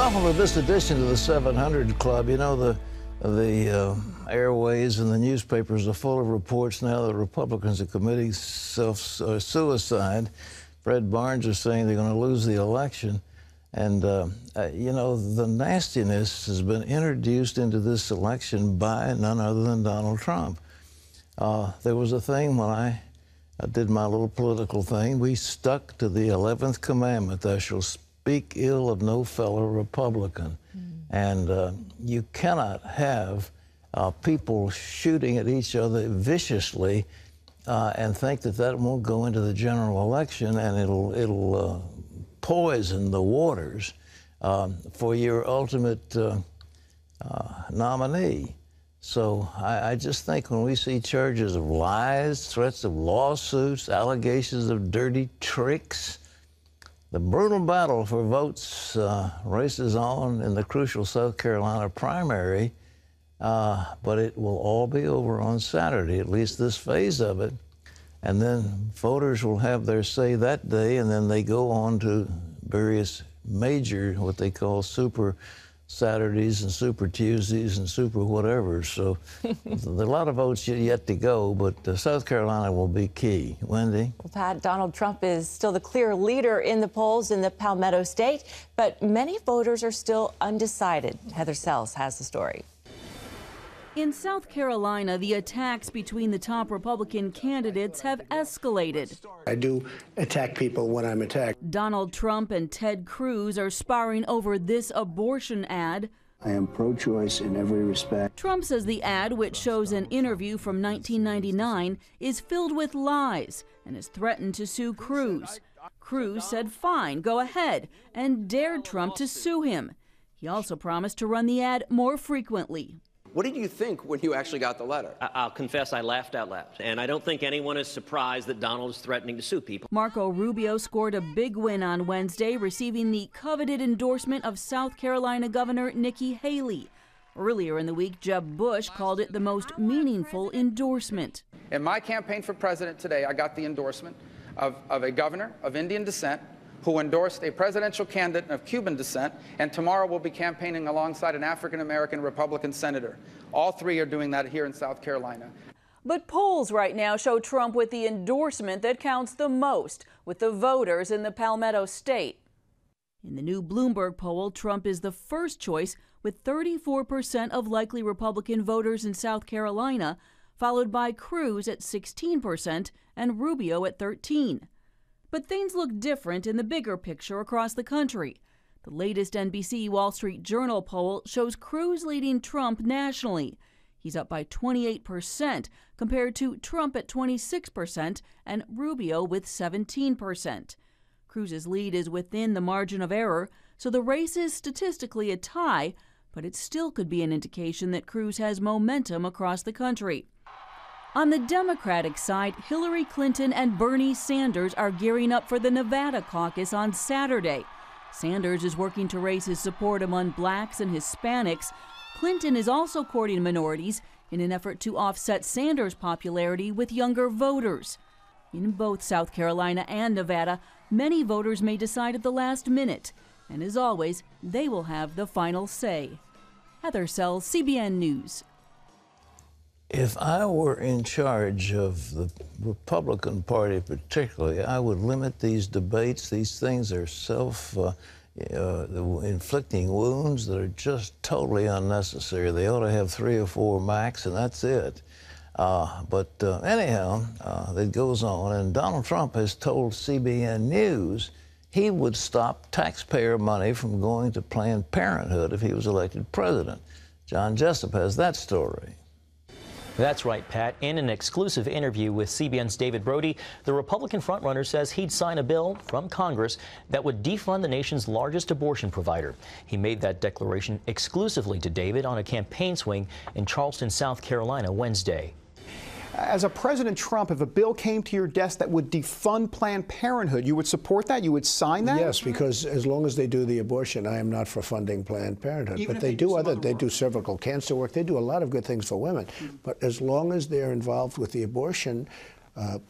Well, with this addition to the 700 Club, you know, the airways and the newspapers are full of reports now that Republicans are committing suicide. Fred Barnes is saying they're going to lose the election. And, you know, the nastiness has been introduced into this election by none other than Donald Trump. There was a thing when I did my little political thing. We stuck to the 11th commandment, thou shalt speak ill of no fellow Republican. And you cannot have people shooting at each other viciously and think that that won't go into the general election and it'll poison the waters for your ultimate nominee. So I just think when we see charges of lies, threats of lawsuits, allegations of dirty tricks, the brutal battle for votes races on in the crucial South Carolina primary, but it will all be over on Saturday, at least this phase of it. And then voters will have their say that day, and then they go on to various major, what they call super Saturdays and super Tuesdays and super whatever. So there's a lot of votes yet to go, but South Carolina will be key. Wendy? Well, Pat, Donald Trump is still the clear leader in the polls in the Palmetto State, but many voters are still undecided. Heather Sells has the story. In South Carolina, the attacks between the top Republican candidates have escalated. I do attack people when I'm attacked. Donald Trump and Ted Cruz are sparring over this abortion ad. I am pro-choice in every respect. Trump says the ad, which shows an interview from 1999, is filled with lies and has threatened to sue Cruz. Cruz said, fine, go ahead, and dared Trump to sue him. He also promised to run the ad more frequently. What did you think when you actually got the letter? I'll confess I laughed out loud, and I don't think anyone is surprised that Donald is threatening to sue people. Marco Rubio scored a big win on Wednesday, receiving the coveted endorsement of South Carolina Governor Nikki Haley. Earlier in the week, Jeb Bush called it the most meaningful endorsement. In my campaign for president today, I got the endorsement of a governor of Indian descent who endorsed a presidential candidate of Cuban descent, and tomorrow will be campaigning alongside an African-American Republican senator. All three are doing that here in South Carolina. But polls right now show Trump with the endorsement that counts the most with the voters in the Palmetto State. In the new Bloomberg poll, Trump is the first choice with 34% of likely Republican voters in South Carolina, followed by Cruz at 16% and Rubio at 13%. But things look different in the bigger picture across the country. The latest NBC Wall Street Journal poll shows Cruz leading Trump nationally. He's up by 28% compared to Trump at 26% and Rubio with 17%. Cruz's lead is within the margin of error, so the race is statistically a tie, but it still could be an indication that Cruz has momentum across the country. On the Democratic side, Hillary Clinton and Bernie Sanders are gearing up for the Nevada caucus on Saturday. Sanders is working to raise his support among blacks and Hispanics. Clinton is also courting minorities in an effort to offset Sanders' popularity with younger voters. In both South Carolina and Nevada, many voters may decide at the last minute. And as always, they will have the final say. Heather Sells, CBN News. If I were in charge of the Republican Party particularly, I would limit these debates. These things are self-inflicting wounds that are just totally unnecessary. They ought to have 3 or 4 max, and that's it. Anyhow, it goes on. And Donald Trump has told CBN News he would stop taxpayer money from going to Planned Parenthood if he was elected president. John Jessup has that story. That's right, Pat. In an exclusive interview with CBN's David Brody, the Republican frontrunner says he'd sign a bill from Congress that would defund the nation's largest abortion provider. He made that declaration exclusively to David on a campaign swing in Charleston, South Carolina, Wednesday. As a President Trump, if a bill came to your desk that would defund Planned Parenthood, you would support that? You would sign that? Yes, because as long as they do the abortion, I am not for funding Planned Parenthood. But they do cervical cancer work. They do a lot of good things for women. But as long as they're involved with the abortion,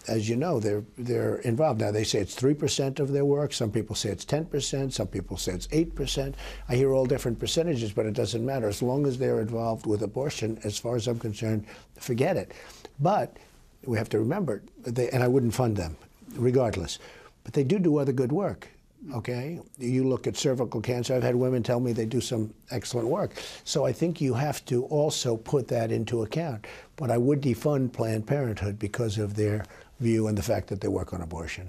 as you know, they're involved. Now, they say it's 3% of their work. Some people say it's 10%. Some people say it's 8%. I hear all different percentages, but it doesn't matter. As long as they're involved with abortion, as far as I'm concerned, forget it. But we have to remember, and I wouldn't fund them, regardless. But they do other good work. Okay, you look at cervical cancer. I've had women tell me they do some excellent work. So I think you have to also put that into account. But I would defund Planned Parenthood because of their view and the fact that they work on abortion.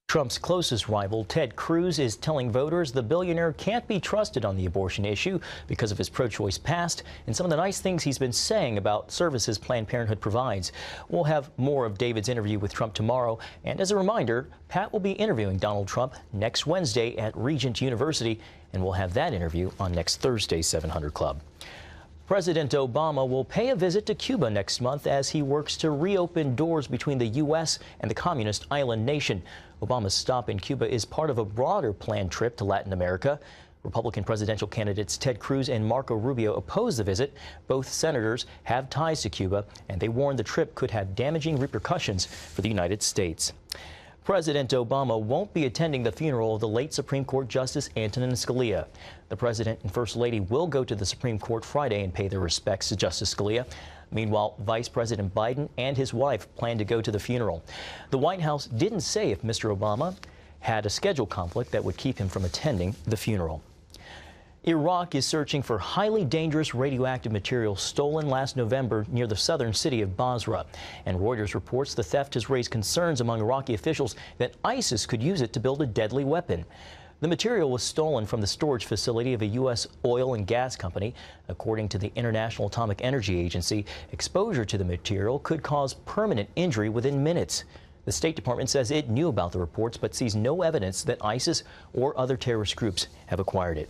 Trump's closest rival, Ted Cruz, is telling voters the billionaire can't be trusted on the abortion issue because of his pro-choice past and some of the nice things he's been saying about services Planned Parenthood provides. We'll have more of David's interview with Trump tomorrow. And as a reminder, Pat will be interviewing Donald Trump next Wednesday at Regent University, and we'll have that interview on next Thursday's 700 Club. President Obama will pay a visit to Cuba next month as he works to reopen doors between the U.S. and the communist island nation. Obama's stop in Cuba is part of a broader planned trip to Latin America. Republican presidential candidates Ted Cruz and Marco Rubio oppose the visit. Both senators have ties to Cuba, and they warn the trip could have damaging repercussions for the United States. President Obama won't be attending the funeral of the late Supreme Court Justice Antonin Scalia. The President and First Lady will go to the Supreme Court Friday and pay their respects to Justice Scalia. Meanwhile, Vice President Biden and his wife plan to go to the funeral. The White House didn't say if Mr. Obama had a schedule conflict that would keep him from attending the funeral. Iraq is searching for highly dangerous radioactive material stolen last November near the southern city of Basra. And Reuters reports the theft has raised concerns among Iraqi officials that ISIS could use it to build a deadly weapon. The material was stolen from the storage facility of a U.S. oil and gas company. According to the International Atomic Energy Agency, exposure to the material could cause permanent injury within minutes. The State Department says it knew about the reports but sees no evidence that ISIS or other terrorist groups have acquired it.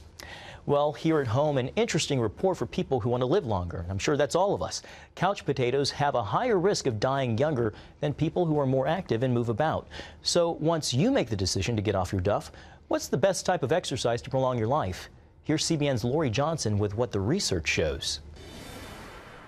Well, here at home, an interesting report for people who want to live longer. I'm sure that's all of us. Couch potatoes have a higher risk of dying younger than people who are more active and move about. So once you make the decision to get off your duff, what's the best type of exercise to prolong your life? Here's CBN's Lori Johnson with what the research shows.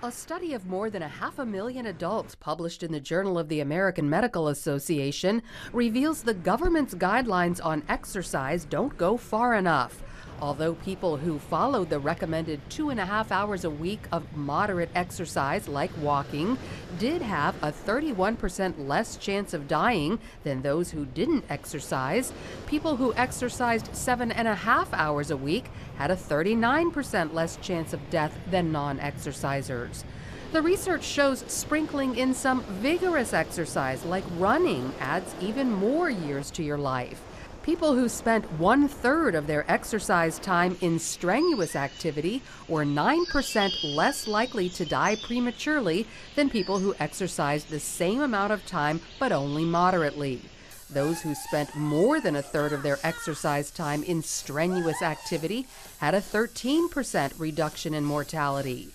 A study of more than 500,000 adults published in the Journal of the American Medical Association reveals the government's guidelines on exercise don't go far enough. Although people who followed the recommended 2.5 hours a week of moderate exercise, like walking, did have a 31% less chance of dying than those who didn't exercise, people who exercised 7.5 hours a week had a 39% less chance of death than non-exercisers. The research shows sprinkling in some vigorous exercise, like running, adds even more years to your life. People who spent 1/3 of their exercise time in strenuous activity were 9% less likely to die prematurely than people who exercised the same amount of time but only moderately. Those who spent more than 1/3 of their exercise time in strenuous activity had a 13% reduction in mortality.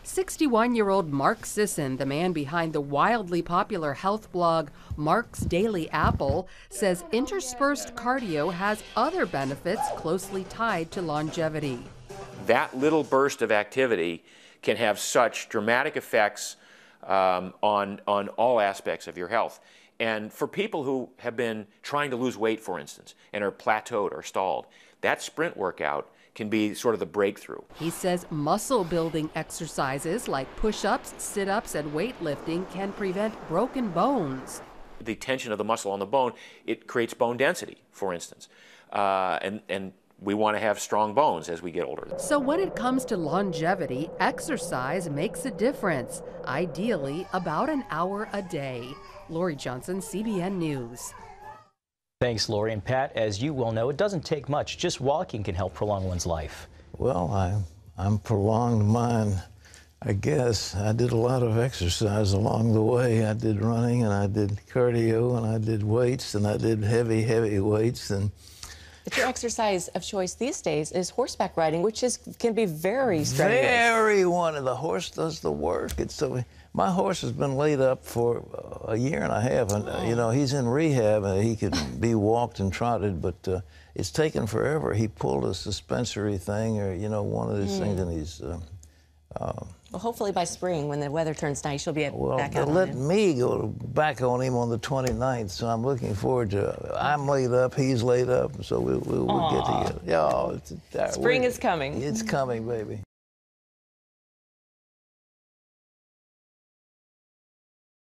61-year-old Mark Sisson, the man behind the wildly popular health blog Mark's Daily Apple, says interspersed cardio has other benefits closely tied to longevity. That little burst of activity can have such dramatic effects on all aspects of your health. And for people who have been trying to lose weight, for instance, and are plateaued or stalled, that sprint workout can be sort of the breakthrough. He says muscle-building exercises like push-ups, sit-ups, and weightlifting can prevent broken bones. The tension of the muscle on the bone, it creates bone density, for instance. And we want to have strong bones as we get older. So when it comes to longevity, exercise makes a difference. Ideally, about an hour a day. Lori Johnson, CBN News. Thanks, Lori. And Pat, as you well know, it doesn't take much. Just walking can help prolong one's life. Well, I'm prolonged mine, I guess. I did a lot of exercise along the way. I did running, and I did cardio, and I did weights, and I did heavy weights. But your exercise of choice these days is horseback riding, which can be very strenuous. The horse does the work. My horse has been laid up for a year and a half, and you know, he's in rehab, and he could be walked and trotted, but it's taken forever. He pulled a suspensory thing, or you know, one of these things, and he's Well, hopefully by spring, when the weather turns nice, you'll be back out on let him. me go back on him on the 29th, so I'm looking forward to it. I'm laid up, he's laid up, so we'll get together. Yeah, spring is coming. It's coming, baby.